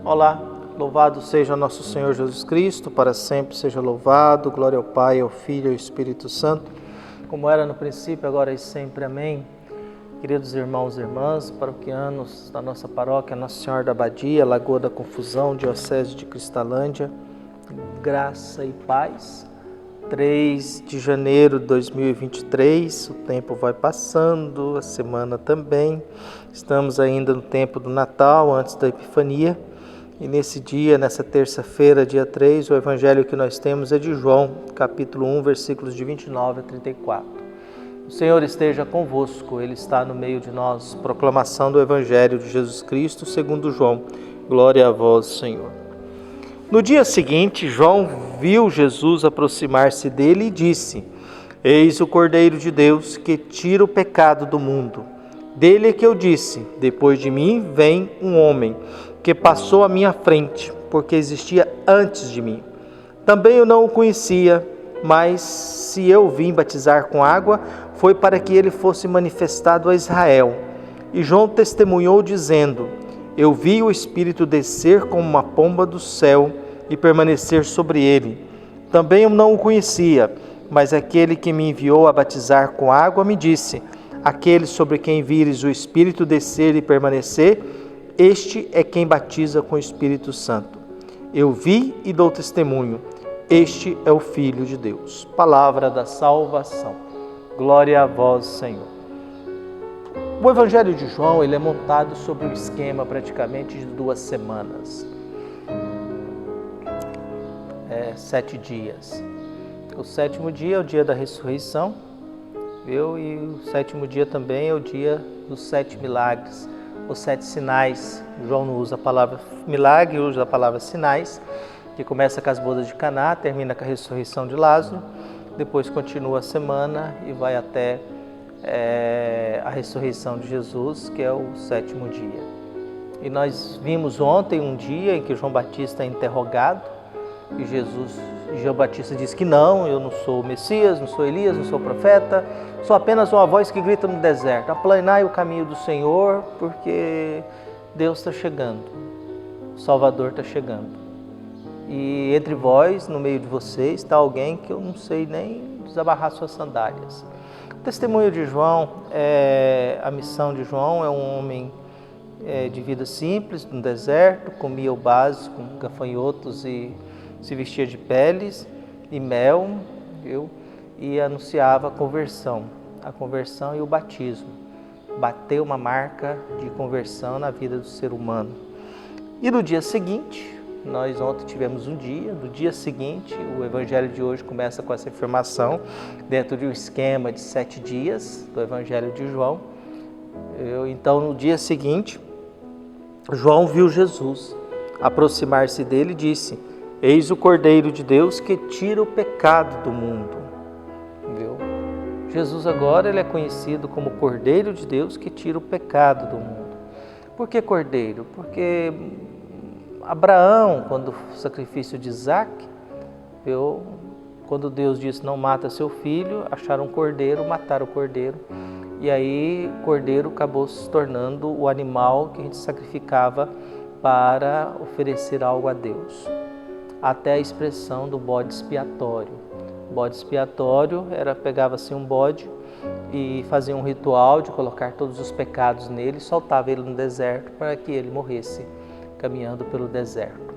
Olá, louvado seja nosso Senhor Jesus Cristo, para sempre seja louvado, glória ao Pai, ao Filho e ao Espírito Santo, como era no princípio, agora e sempre, amém. Queridos irmãos e irmãs, paroquianos da nossa paróquia Nossa Senhora da Abadia, Lagoa da Confusão, Diocese de Cristalândia, graça e paz. 3 de janeiro de 2023, o tempo vai passando, a semana também, estamos ainda no tempo do Natal, antes da Epifania, e nesse dia, nessa terça-feira, dia 3, o evangelho que nós temos é de João, capítulo 1, versículos de 29 a 34. O Senhor esteja convosco, Ele está no meio de nós. Proclamação do evangelho de Jesus Cristo segundo João. Glória a vós, Senhor. No dia seguinte, João viu Jesus aproximar-se dele e disse: Eis o Cordeiro de Deus que tira o pecado do mundo. Dele é que eu disse: depois de mim vem um homem que passou à minha frente, porque existia antes de mim. Também eu não o conhecia, mas se eu vim batizar com água, foi para que ele fosse manifestado a Israel. E João testemunhou dizendo: Eu vi o Espírito descer como uma pomba do céu e permanecer sobre ele. Também eu não o conhecia, mas aquele que me enviou a batizar com água me disse: Aquele sobre quem vires o Espírito descer e permanecer, este é quem batiza com o Espírito Santo. Eu vi e dou testemunho. Este é o Filho de Deus. Palavra da salvação. Glória a vós, Senhor. O Evangelho de João ele é montado sobre um esquema praticamente de 2 semanas. 7 dias. O 7º dia é o dia da ressurreição, viu? E o 7º dia também é o dia dos 7 milagres, os 7 sinais. João não usa a palavra milagre, usa a palavra sinais, que começa com as bodas de Caná, termina com a ressurreição de Lázaro, depois continua a semana e vai até a ressurreição de Jesus, que é o 7º dia. E nós vimos ontem um dia em que João Batista é interrogado, e João Batista diz que não, eu não sou o Messias, não sou Elias, não sou profeta, sou apenas uma voz que grita no deserto: aplanai o caminho do Senhor, porque Deus está chegando, o Salvador está chegando. E entre vós, no meio de vocês, está alguém que eu não sei nem desabarrar suas sandálias. O testemunho de João, a missão de João é um homem de vida simples, no deserto, comia o básico, gafanhotos e se vestia de peles e mel, viu? E anunciava a conversão e o batismo. Bateu uma marca de conversão na vida do ser humano. E no dia seguinte, nós ontem tivemos um dia, no dia seguinte, o evangelho de hoje começa com essa afirmação, dentro de um esquema de 7 dias do evangelho de João. Então, no dia seguinte, João viu Jesus aproximar-se dele e disse: Eis o Cordeiro de Deus que tira o pecado do mundo. Viu? Jesus agora ele é conhecido como Cordeiro de Deus que tira o pecado do mundo. Por que Cordeiro? Porque Abraão, quando o sacrifício de Isaac, viu? Quando Deus disse não mata seu filho, acharam um cordeiro, mataram o cordeiro. E aí o cordeiro acabou se tornando o animal que a gente sacrificava para oferecer algo a Deus. Até a expressão do bode expiatório. O bode expiatório pegava-se um bode e fazia um ritual de colocar todos os pecados nele, soltava ele no deserto para que ele morresse caminhando pelo deserto.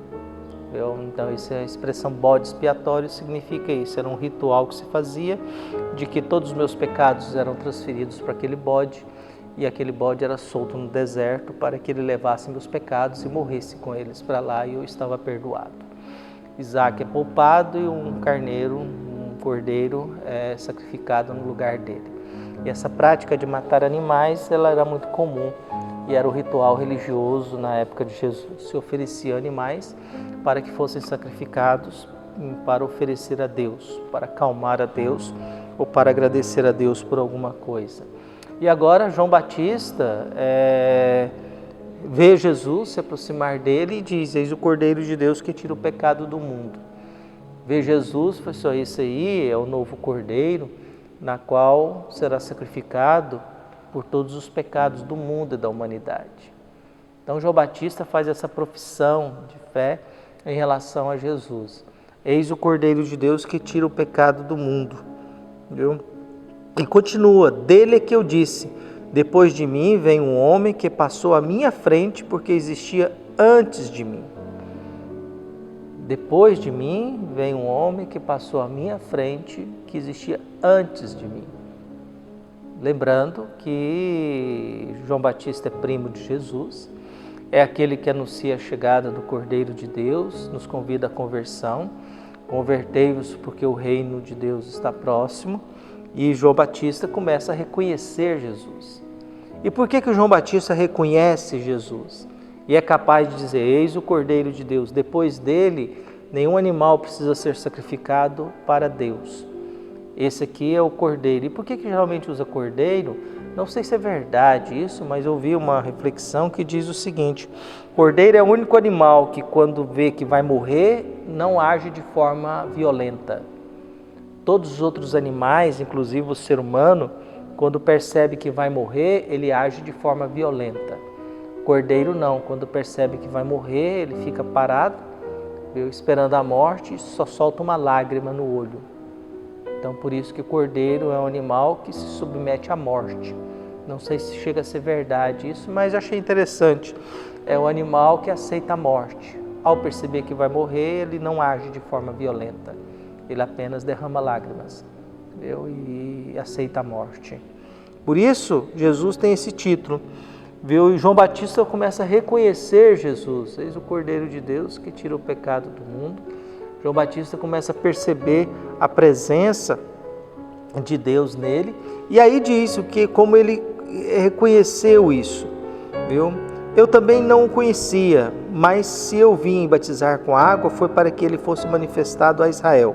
Então, essa é a expressão bode expiatório, significa isso. Era um ritual que se fazia de que todos os meus pecados eram transferidos para aquele bode e aquele bode era solto no deserto para que ele levasse meus pecados e morresse com eles para lá e eu estava perdoado. Isaac é poupado e um carneiro, um cordeiro é sacrificado no lugar dele. E essa prática de matar animais, ela era muito comum e era o ritual religioso na época de Jesus. Se oferecia animais para que fossem sacrificados para oferecer a Deus, para acalmar a Deus ou para agradecer a Deus por alguma coisa. E agora João Batista vê Jesus se aproximar dele e diz: Eis o Cordeiro de Deus que tira o pecado do mundo. Vê Jesus, foi só isso aí, é o novo Cordeiro, na qual será sacrificado por todos os pecados do mundo e da humanidade. Então João Batista faz essa profissão de fé em relação a Jesus. Eis o Cordeiro de Deus que tira o pecado do mundo. Viu? E continua, dele é que eu disse, depois de mim vem um homem que passou à minha frente porque existia antes de mim. Depois de mim vem um homem que passou à minha frente que existia antes de mim. Lembrando que João Batista é primo de Jesus, é aquele que anuncia a chegada do Cordeiro de Deus, nos convida à conversão. Convertei-vos porque o reino de Deus está próximo. E João Batista começa a reconhecer Jesus. E por que o João Batista reconhece Jesus? E é capaz de dizer, eis o Cordeiro de Deus. Depois dele, nenhum animal precisa ser sacrificado para Deus. Esse aqui é o Cordeiro. E por que geralmente usa Cordeiro? Não sei se é verdade isso, mas eu vi uma reflexão que diz o seguinte: Cordeiro é o único animal que quando vê que vai morrer, não age de forma violenta. Todos os outros animais, inclusive o ser humano, quando percebe que vai morrer, ele age de forma violenta. Cordeiro não, quando percebe que vai morrer, ele fica parado, esperando a morte e só solta uma lágrima no olho. Então por isso que o cordeiro é um animal que se submete à morte. Não sei se chega a ser verdade isso, mas achei interessante. É um animal que aceita a morte. Ao perceber que vai morrer, ele não age de forma violenta. Ele apenas derrama lágrimas, e aceita a morte. Por isso, Jesus tem esse título. E João Batista começa a reconhecer Jesus. Eis o Cordeiro de Deus que tira o pecado do mundo. João Batista começa a perceber a presença de Deus nele. E aí diz que como ele reconheceu isso, viu? Eu também não o conhecia, mas se eu vim batizar com água, foi para que ele fosse manifestado a Israel.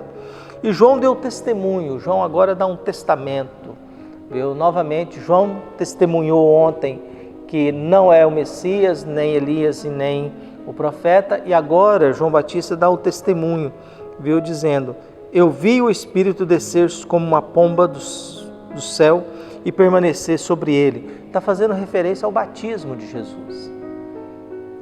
E João deu testemunho, João agora dá um testamento. Viu? Novamente, João testemunhou ontem que não é o Messias, nem Elias e nem o profeta. E agora João Batista dá o testemunho, viu? Dizendo, eu vi o Espírito descer como uma pomba do céu e permanecer sobre ele. Está fazendo referência ao batismo de Jesus.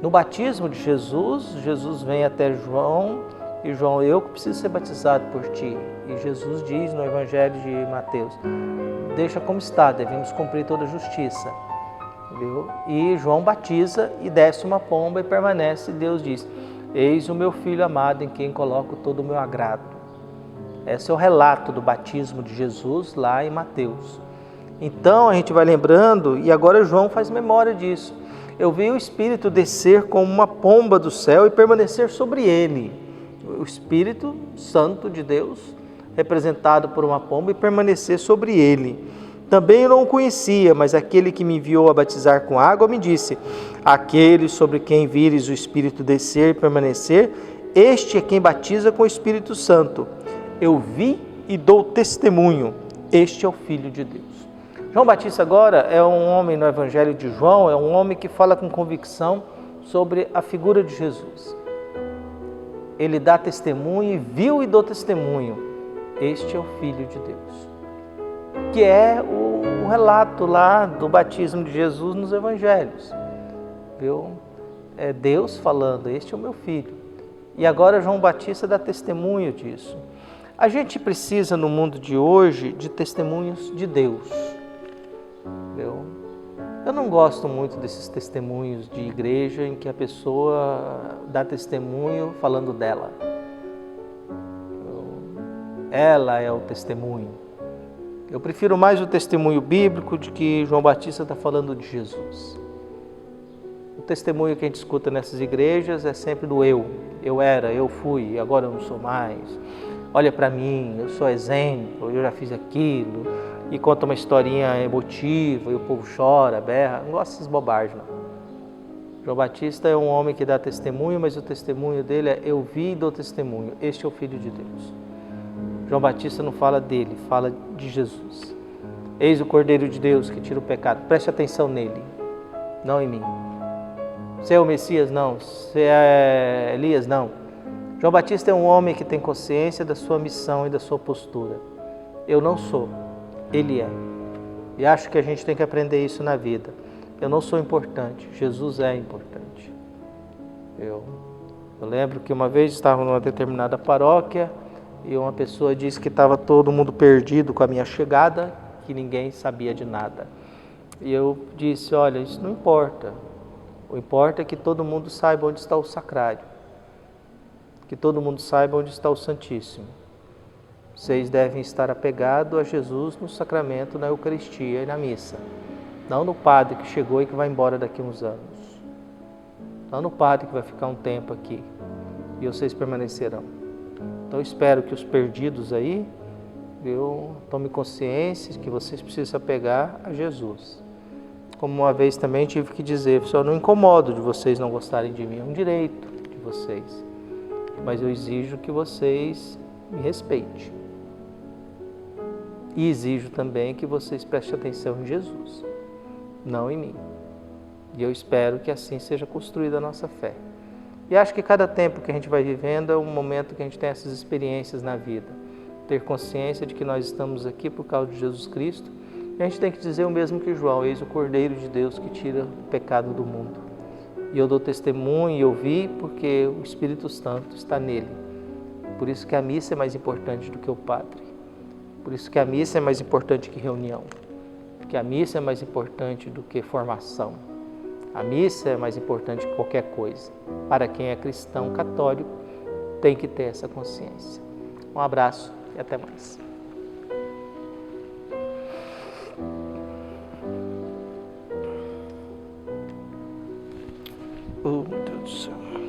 No batismo de Jesus, Jesus vem até João e João, eu que preciso ser batizado por ti. E Jesus diz no Evangelho de Mateus, deixa como está, devemos cumprir toda a justiça. Viu? E João batiza e desce uma pomba e permanece. E Deus diz, eis o meu Filho amado em quem coloco todo o meu agrado. Esse é o relato do batismo de Jesus lá em Mateus. Então a gente vai lembrando e agora João faz memória disso. Eu vi o Espírito descer como uma pomba do céu e permanecer sobre ele. O Espírito Santo de Deus, representado por uma pomba, e permanecer sobre ele. Também eu não o conhecia, mas aquele que me enviou a batizar com água me disse, aquele sobre quem vires o Espírito descer e permanecer, este é quem batiza com o Espírito Santo. Eu vi e dou testemunho, este é o Filho de Deus. João Batista agora é um homem no Evangelho de João, é um homem que fala com convicção sobre a figura de Jesus. Ele dá testemunho e viu e dou testemunho. Este é o Filho de Deus. Que é o relato lá do batismo de Jesus nos Evangelhos. Viu? É Deus falando, este é o meu Filho. E agora João Batista dá testemunho disso. A gente precisa no mundo de hoje de testemunhos de Deus. Eu não gosto muito desses testemunhos de igreja em que a pessoa dá testemunho falando dela. Ela é o testemunho. Eu prefiro mais o testemunho bíblico de que João Batista está falando de Jesus. O testemunho que a gente escuta nessas igrejas é sempre do eu. Eu era, eu fui, agora eu não sou mais. Olha para mim, eu sou exemplo, eu já fiz aquilo. E conta uma historinha emotiva e o povo chora, berra. Não gosto dessas bobagens, não. João Batista é um homem que dá testemunho, mas o testemunho dele é eu vi e dou testemunho. Este é o Filho de Deus. João Batista não fala dele, fala de Jesus. Eis o Cordeiro de Deus que tira o pecado. Preste atenção nele, não em mim. Você é o Messias? Não. Você é Elias? Não. João Batista é um homem que tem consciência da sua missão e da sua postura. Eu não sou. Ele é. E acho que a gente tem que aprender isso na vida. Eu não sou importante, Jesus é importante. Eu lembro que uma vez estava numa determinada paróquia e uma pessoa disse que estava todo mundo perdido com a minha chegada, que ninguém sabia de nada. E eu disse, olha, isso não importa. O importa é que todo mundo saiba onde está o sacrário. Que todo mundo saiba onde está o Santíssimo. Vocês devem estar apegados a Jesus no sacramento, na Eucaristia e na missa. Não no padre que chegou e que vai embora daqui a uns anos. Não no padre que vai ficar um tempo aqui. E vocês permanecerão. Então eu espero que os perdidos aí, tome consciência que vocês precisam se apegar a Jesus. Como uma vez também tive que dizer, eu não incomodo de vocês não gostarem de mim, é um direito de vocês. Mas eu exijo que vocês me respeitem. E exijo também que vocês prestem atenção em Jesus, não em mim. E eu espero que assim seja construída a nossa fé. E acho que cada tempo que a gente vai vivendo é um momento que a gente tem essas experiências na vida. Ter consciência de que nós estamos aqui por causa de Jesus Cristo. E a gente tem que dizer o mesmo que João, eis o Cordeiro de Deus que tira o pecado do mundo. E eu dou testemunho e eu vi porque o Espírito Santo está nele. Por isso que a missa é mais importante do que o padre. Por isso que a missa é mais importante que reunião. Porque a missa é mais importante do que formação. A missa é mais importante que qualquer coisa. Para quem é cristão católico, tem que ter essa consciência. Um abraço e até mais. Oh, meu Deus do céu.